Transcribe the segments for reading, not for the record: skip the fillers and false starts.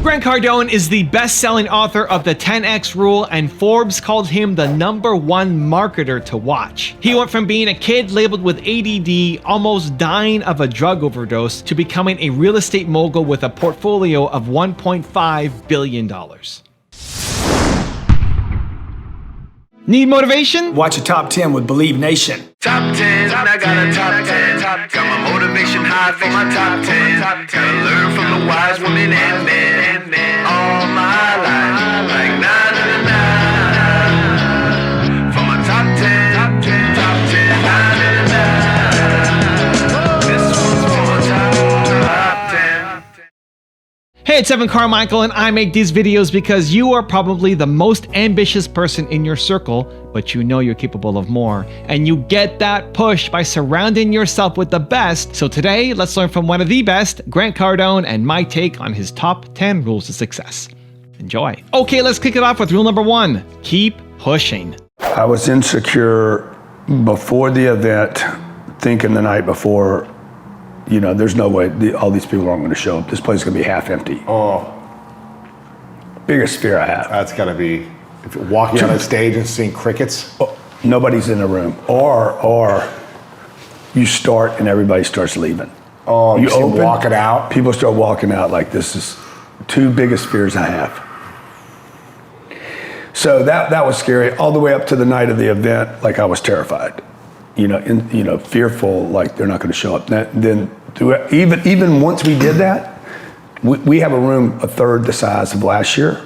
Grant Cardone is the best-selling author of the 10X Rule, and Forbes called him the #1 marketer to watch. He went from being a kid labeled with ADD, almost dying of a drug overdose, to becoming a real estate mogul with a portfolio of $1.5 billion. Need motivation? Watch a top 10 with Believe Nation. Top 10, I got a top 10. Got my motivation high for my top 10. Gotta learn from the wise women and men. All my life, like na na na na. For my top 10, top 10, top 10, na na na na. This one's for my top 10. Hey, it's Evan Carmichael, and I make these videos because you are probably the most ambitious person in your circle, but you know you're capable of more. And you get that push by surrounding yourself with the best. So today, let's learn from one of the best, Grant Cardone, and my take on his top 10 rules of success. Enjoy. Okay, let's kick it off with rule number 1. Keep pushing. I was insecure before the event, thinking the night before, you know, there's no way all these people aren't going to show up. This place is going to be half empty. Oh, Biggest fear I have. that's gotta be, if you're walking on a stage and seeing crickets. Oh, nobody's in the room. Or you start and everybody starts leaving. Oh, you see them open, walking out. People start walking out. Like, this is two biggest fears I have. So that was scary all the way up to the night of the event. Like, I was terrified, fearful, like they're not going to show up. Then even once we did that, we have a room a third the size of last year.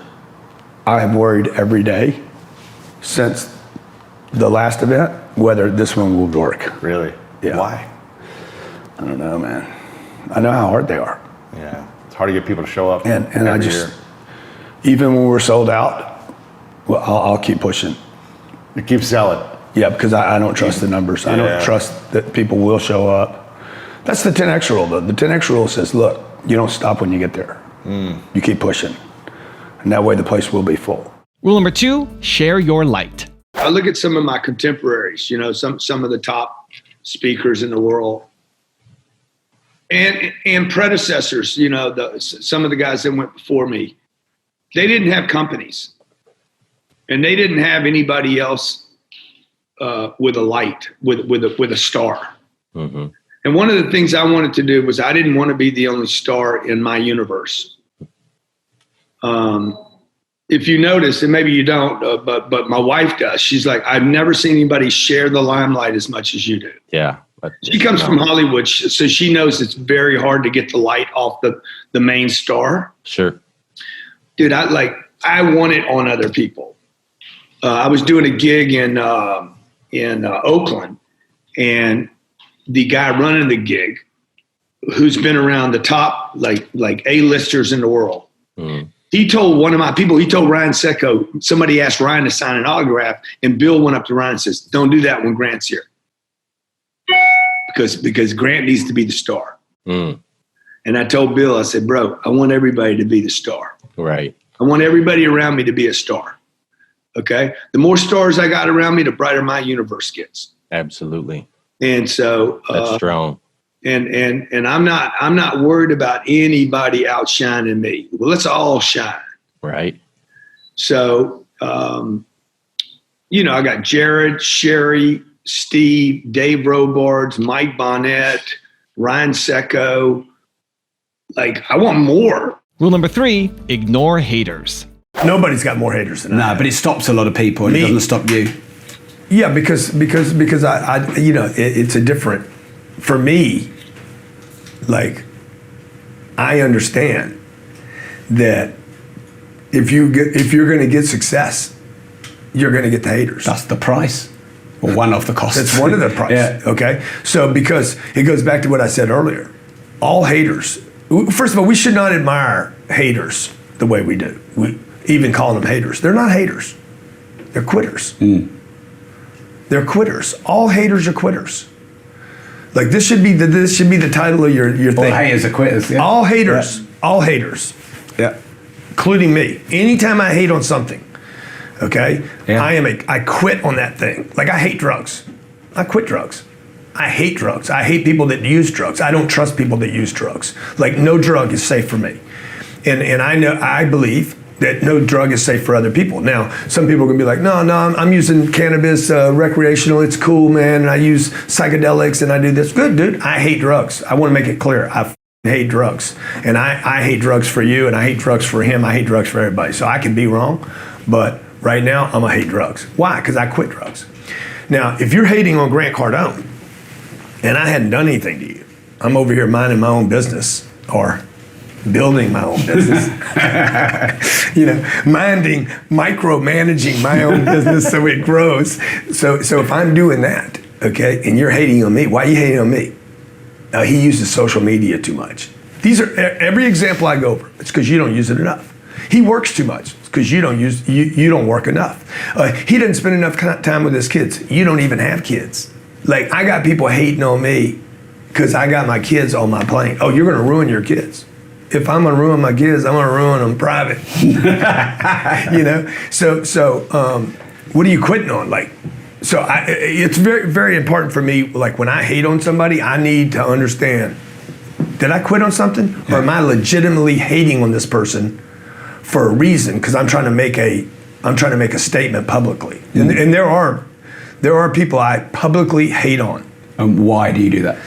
I have worried every day since the last event whether this one will work. Really? Yeah. Why? I don't know, man. I know how hard they are. Yeah, it's hard to get people to show up. And I every just, year. even when we're sold out, well, I'll keep pushing. You keep selling. Yeah, because I don't trust the numbers. I don't trust that people will show up. That's the 10X rule, though. The 10X rule says, look, you don't stop when you get there. You keep pushing. And that way the place will be full. Rule number 2, share your light. I look at some of my contemporaries, some of the top speakers in the world, and predecessors, some of the guys that went before me. They didn't have companies, and they didn't have anybody else with a light, with a star. Mm-hmm. And one of the things I wanted to do was I didn't want to be the only star in my universe. If you notice, and maybe you don't, but my wife does. She's like, I've never seen anybody share the limelight as much as you do. Yeah. She comes from Hollywood, so she knows it's very hard to get the light off the main star. Sure. Dude, I want it on other people. I was doing a gig in Oakland, and the guy running the gig, who's been around the top like A-listers in the world, he told one of my people, he told Ryan Secco, somebody asked Ryan to sign an autograph, and Bill went up to Ryan and says, don't do that when Grant's here. Because Grant needs to be the star. And I told Bill, I said, bro, I want everybody to be the star. Right. I want everybody around me to be a star. Okay? The more stars I got around me, the brighter my universe gets. Absolutely. And so that's strong. And I'm not worried about anybody outshining me. Well, let's all shine. Right. So I got Jared, Sherry, Steve, Dave Robards, Mike Bonnet, Ryan Secco. Like, I want more. Rule number 3, ignore haters. Nobody's got more haters than I. No, but it stops a lot of people and it doesn't stop you. Yeah, because I it's a different, for me, like, I understand that if you're going to get success, you're going to get the haters. That's the price. Well, one of the costs. That's one of the prices. Yeah. Okay. So because it goes back to what I said earlier, all haters. First of all, we should not admire haters the way we do. We even call them haters. They're not haters. They're quitters. They're quitters. All haters are quitters. Like, this should be the title of your thing. All haters are quitters. Yeah. All haters. Yeah. All haters. Yeah. Including me. Anytime I hate on something, okay, yeah. I quit on that thing. Like, I hate drugs. I quit drugs. I hate drugs. I hate people that use drugs. I don't trust people that use drugs. Like, no drug is safe for me. And I believe that no drug is safe for other people. Now, some people are gonna be like, no, I'm using cannabis recreational, it's cool, man, and I use psychedelics and I do this. Good, dude, I hate drugs. I wanna make it clear, I hate drugs. And I hate drugs for you, and I hate drugs for him, I hate drugs for everybody. So I can be wrong, but right now, I'm gonna hate drugs. Why? Because I quit drugs. Now, if you're hating on Grant Cardone, and I hadn't done anything to you, I'm over here minding my own business, or building my own business. Micromanaging my own business so it grows. So if I'm doing that, okay, and you're hating on me, why are you hating on me? He uses social media too much. These are every example I go over. It's because you don't use it enough. He works too much. It's because you don't work enough. He doesn't spend enough time with his kids. You don't even have kids. Like, I got people hating on me because I got my kids on my plane. Oh, you're gonna ruin your kids. If I'm gonna ruin my kids, I'm gonna ruin them private. So what are you quitting on? It's very, very important for me, like when I hate on somebody, I need to understand, did I quit on something? Or am I legitimately hating on this person for a reason? Because I'm trying to make a statement publicly. And there are people I publicly hate on. And why do you do that?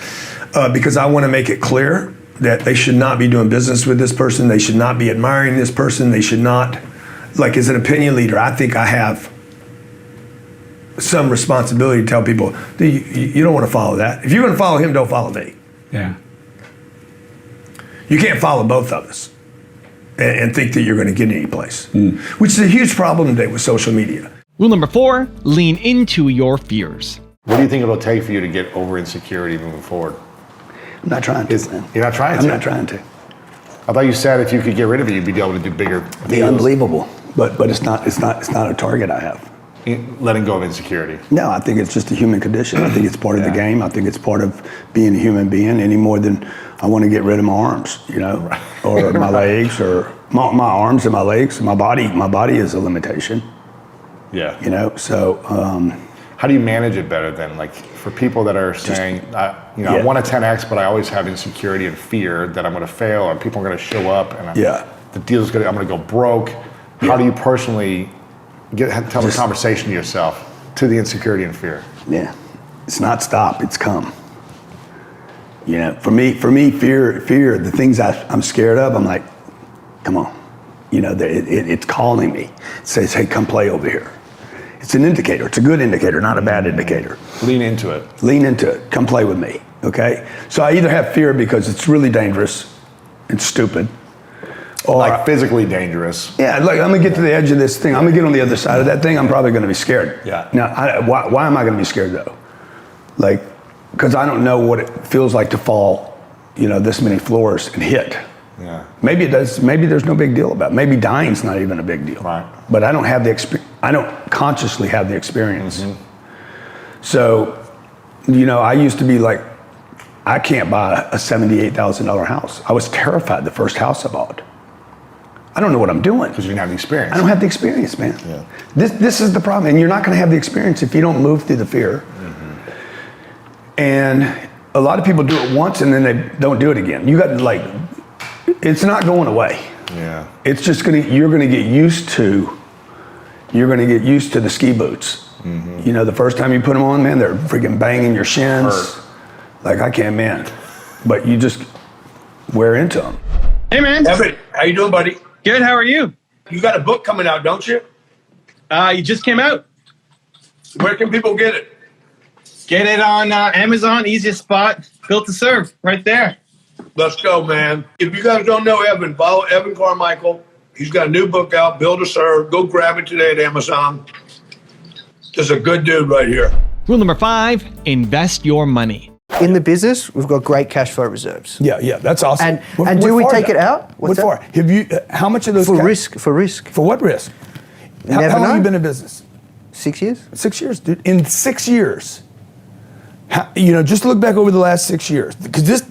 Because I want to make it clear that they should not be doing business with this person. They should not be admiring this person. They should not, like, as an opinion leader, I think I have some responsibility to tell people, you don't want to follow that. If you're going to follow him, don't follow me. Yeah. You can't follow both of us and think that you're going to get any place, which is a huge problem today with social media. Rule number 4, lean into your fears. What do you think it'll take for you to get over insecurity moving forward? I'm not trying to, man. You're not trying to? I'm not trying to. I thought you said if you could get rid of it, you'd be able to do bigger It'd be deals. unbelievable, but it's not a target I have. Letting go of insecurity. No, I think it's just a human condition. I think it's part of the game. I think it's part of being a human being any more than I want to get rid of my arms, or my legs, or my arms and my legs. My body is a limitation. Yeah. So. How do you manage it better then? Like for people that are saying, I want a 10X, but I always have insecurity and fear that I'm going to fail, or people are going to show up, and the deal's I'm going to go broke. How do you personally tell the conversation to yourself, to the insecurity and fear? Yeah, it's not stop, it's come. For me, fear, the things I'm scared of, I'm like, come on. It's calling me. It says, hey, come play over here. It's an indicator. It's a good indicator, not a bad indicator. Lean into it. Lean into it. Come play with me, okay? So I either have fear because it's really dangerous, it's stupid, or like physically dangerous. Yeah, like I'm gonna get to the edge of this thing. I'm gonna get on the other side of that thing. I'm probably gonna be scared. Yeah. Now, why am I gonna be scared though? Like, because I don't know what it feels like to fall, this many floors and hit. Yeah. Maybe it does. Maybe there's no big deal about it. Maybe dying's not even a big deal. Right. But I don't have the experience. I don't consciously have the experience. Mm-hmm. So, I used to be like, I can't buy a $78,000 house. I was terrified the first house I bought. I don't know what I'm doing. Because you didn't have the experience. I don't have the experience, man. Yeah. This is the problem. And you're not going to have the experience if you don't move through the fear. Mm-hmm. And a lot of people do it once and then they don't do it again. You got to it's not going away. Yeah. It's just you're going to get used to the ski boots. Mm-hmm. The first time you put them on, man, they're freaking banging your shins. Hurt. Like, I can't, man. But you just wear into them. Hey, man. Everett, how you doing, buddy? Good. How are you? You got a book coming out, don't you? You just came out. Where can people get it? Get it on Amazon. Easiest spot. Built to serve. Right there. Let's go, man. If you guys don't know Evan, follow Evan Carmichael. He's got a new book out, Build to Serve. Go grab it today at Amazon. There's a good dude right here. Rule number 5, invest your money. In the business, we've got great cash flow reserves. Yeah, that's awesome. And do we take it out? What for? Have you? How much of those? For risk. For what risk? How long have you been in business? 6 years. 6 years, dude. In 6 years. Just look back over the last 6 years, because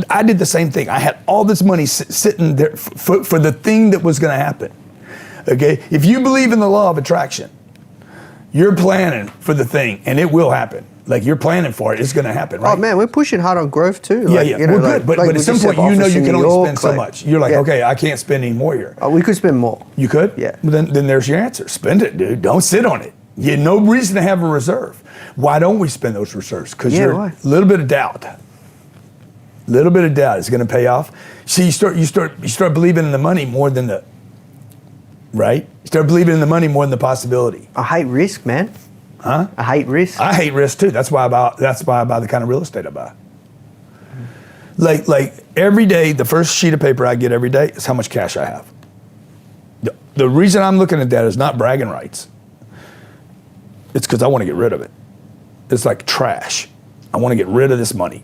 I did the same thing. I had all this money sitting there for the thing that was going to happen. Okay, if you believe in the law of attraction, you're planning for the thing, and it will happen. Like you're planning for it. It's going to happen, right? Oh man, we're pushing hard on growth too. Yeah, Like, yeah. you know, We're like- good. But like at we some just point, have you know office you in can New only York, spend so like- much. You're like, Yeah. okay, I can't spend any more here. Oh, we could spend more. You could? Yeah. Well, then there's your answer. Spend it, dude. Don't sit on it. You have no reason to have a reserve. Why don't we spend those reserves? Because Yeah, you're why? a little bit of doubt. Little bit of doubt is going to pay off. See, you start believing in the money more than the right. You start believing in the money more than the possibility. I hate risk, man. Huh? I hate risk. I hate risk too. That's why I buy the kind of real estate I buy. Like every day, the first sheet of paper I get every day is how much cash I have. The reason I'm looking at that is not bragging rights. It's because I want to get rid of it. It's like trash. I want to get rid of this money.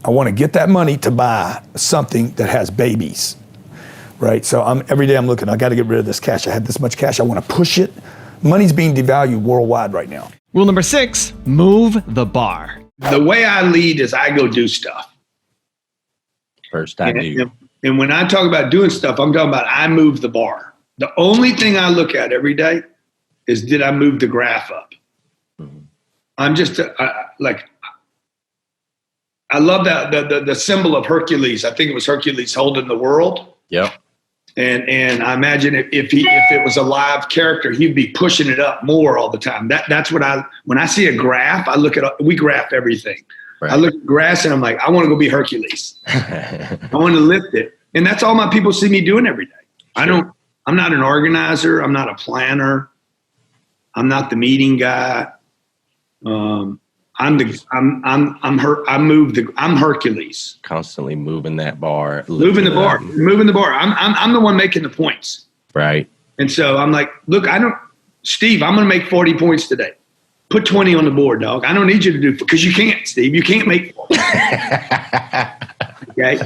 I want to get that money to buy something that has babies, right? So every day I'm looking, I got to get rid of this cash. I have this much cash. I want to push it. Money's being devalued worldwide right now. Rule number 6, move the bar. The way I lead is I go do stuff. First I do. And when I talk about doing stuff, I'm talking about I move the bar. The only thing I look at every day is, did I move the graph up? I'm just I love that the symbol of Hercules. I think it was Hercules holding the world. Yep. And I imagine if it was a live character, he'd be pushing it up more all the time. That's what when I see a graph, we graph everything. Right. I look at grass and I'm like, I want to go be Hercules. I want to lift it. And that's all my people see me doing every day. Sure. I'm not an organizer. I'm not a planner. I'm not the meeting guy. I'm Hercules. Constantly moving that bar. Moving the bar. I'm the one making the points. Right. And so I'm like, look, Steve, I'm going to make 40 points today. Put 20 on the board, dog. I don't need you to do, because you can't, Steve. You can't make 40. Okay.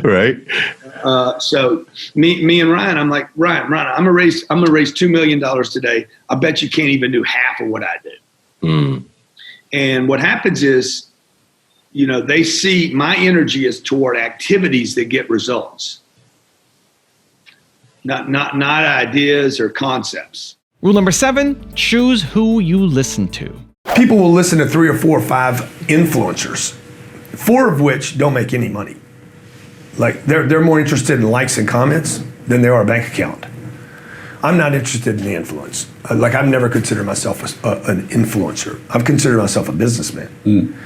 Right. So me and Ryan, I'm like, Ryan, I'm gonna raise $2 million today. I bet you can't even do half of what I do. And what happens is, they see my energy is toward activities that get results, not ideas or concepts. Rule number 7, choose who you listen to. People will listen to 3 or 4 or 5 influencers, 4 of which don't make any money. Like they're more interested in likes and comments than they are a bank account. I'm not interested in the influence. Like I've never considered myself an influencer. I've considered myself a businessman.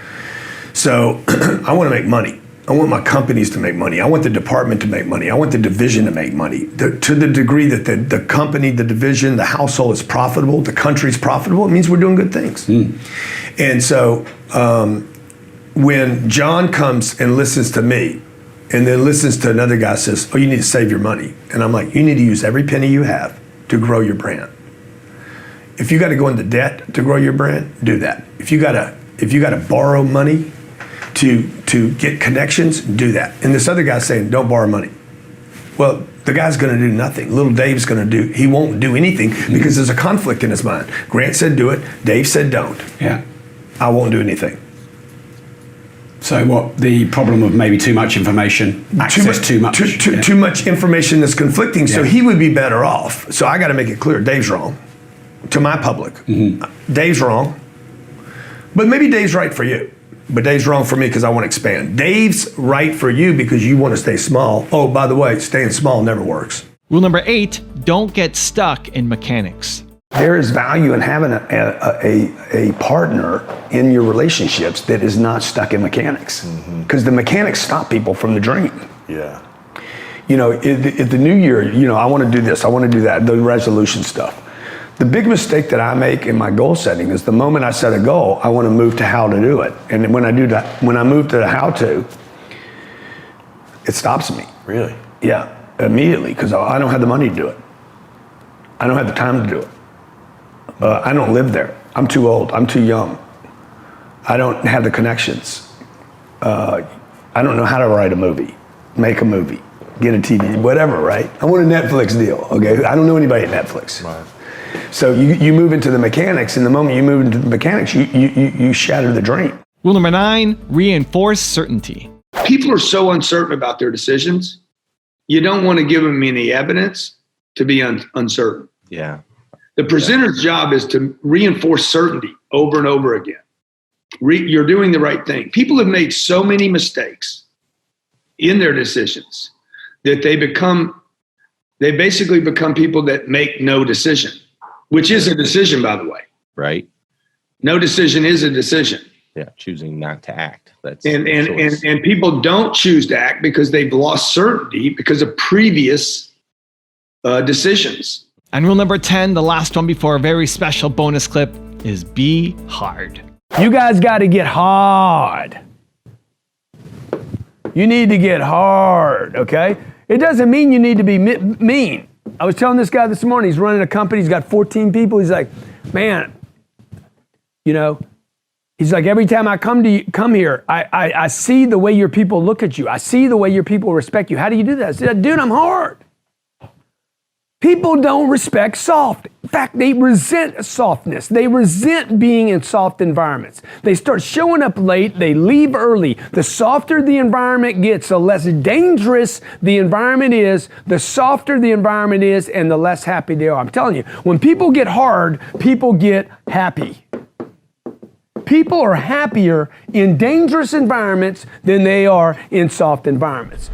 So I want to make money. I want my companies to make money. I want the department to make money. I want the division to make money. To the degree that the company, the division, the household is profitable, the country's profitable, it means we're doing good things. And so when John comes and listens to me, and then listens to another guy says, oh, you need to save your money. And I'm like, you need to use every penny you have to grow your brand. If you got to go into debt to grow your brand, do that. If you got to borrow money to get connections, do that. And this other guy's saying, don't borrow money. Well, the guy's going to do nothing. Little Dave's going to he won't do anything because there's a conflict in his mind. Grant said do it. Dave said don't. Yeah. I won't do anything. So what, the problem of maybe too much information, access too much? Too much information that's conflicting, so Yeah. he would be better off. So I got to make it clear, Dave's wrong to my public. Dave's wrong, but maybe Dave's right for you. But Dave's wrong for me because I want to expand. Dave's right for you because you want to stay small. Oh, by the way, staying small never works. Rule number 8, don't get stuck in mechanics. There is value in having a partner in your relationships that is not stuck in mechanics, because the mechanics stop people from the dream. Yeah. At the new year, I want to do this, I want to do that, the resolution stuff. The big mistake that I make in my goal setting is the moment I set a goal, I want to move to how to do it. And when I do that, when I move to the how to, it stops me. Really? Yeah, immediately, because I don't have the money to do it. I don't have the time to do it. I don't live there. I'm too old. I'm too young. I don't have the connections. I don't know how to write a movie, make a movie, get a TV, whatever, right? I want a Netflix deal, okay? I don't know anybody at Netflix. Right. So you move into the mechanics, and the moment you move into the mechanics, you shatter the dream. Rule number 9, reinforce certainty. People are so uncertain about their decisions. You don't want to give them any evidence to be uncertain. Yeah. The presenter's job is to reinforce certainty over and over again. You're doing the right thing. People have made so many mistakes in their decisions that they basically become people that make no decision, which is a decision, by the way. Right. No decision is a decision. Yeah. Choosing not to act. That's and people don't choose to act because they've lost certainty because of previous decisions. And rule number 10, the last one before a very special bonus clip, is be hard. You guys got to get hard. You need to get hard, okay? It doesn't mean you need to be mean. I was telling this guy this morning, he's running a company, he's got 14 people. He's like, man, you know, he's like, every time I come here, I see the way your people look at you. I see the way your people respect you. How do you do that? I said, dude, I'm hard. People don't respect soft. In fact, they resent softness. They resent being in soft environments. They start showing up late. They leave early. The softer the environment gets, the less dangerous the environment is, the softer the environment is, and the less happy they are. I'm telling you, when people get hard, people get happy. People are happier in dangerous environments than they are in soft environments.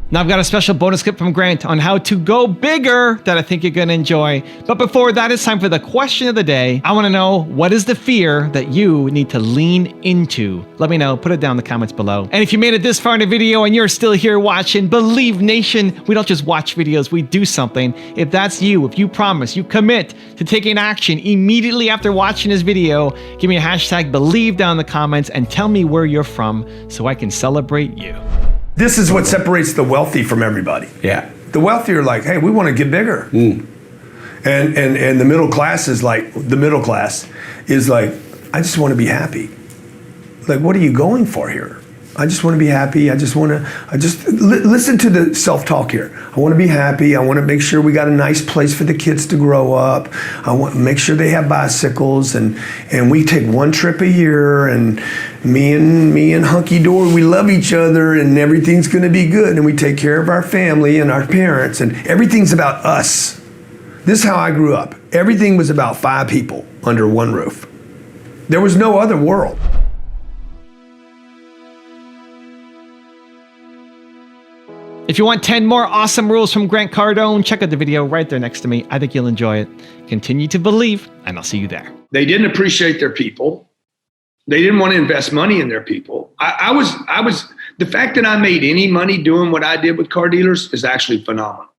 Now I've got a special bonus clip from Grant on how to go bigger that I think you're going to enjoy. But before that, it's time for the question of the day. I want to know, what is the fear that you need to lean into? Let me know. Put it down in the comments below. And if you made it this far in the video and you're still here watching, Believe Nation, we don't just watch videos, we do something. If that's you, if you promise, you commit to taking action immediately after watching this video, give me a hashtag Believe down in the comments and tell me where you're from so I can celebrate you. This is what separates the wealthy from everybody. Yeah. The wealthy are like, hey, we want to get bigger. And the middle class is like, I just want to be happy. Like, what are you going for here? I just want to be happy. Listen to the self-talk here. I want to be happy. I want to make sure we got a nice place for the kids to grow up. I want to make sure they have bicycles and we take one trip a year and me and Hunky Dory, we love each other and everything's going to be good and we take care of our family and our parents and everything's about us. This is how I grew up. Everything was about 5 people under one roof. There was no other world. If you want 10 more awesome rules from Grant Cardone, check out the video right there next to me. I think you'll enjoy it. Continue to believe, and I'll see you there. They didn't appreciate their people. They didn't want to invest money in their people. The fact that I made any money doing what I did with car dealers is actually phenomenal.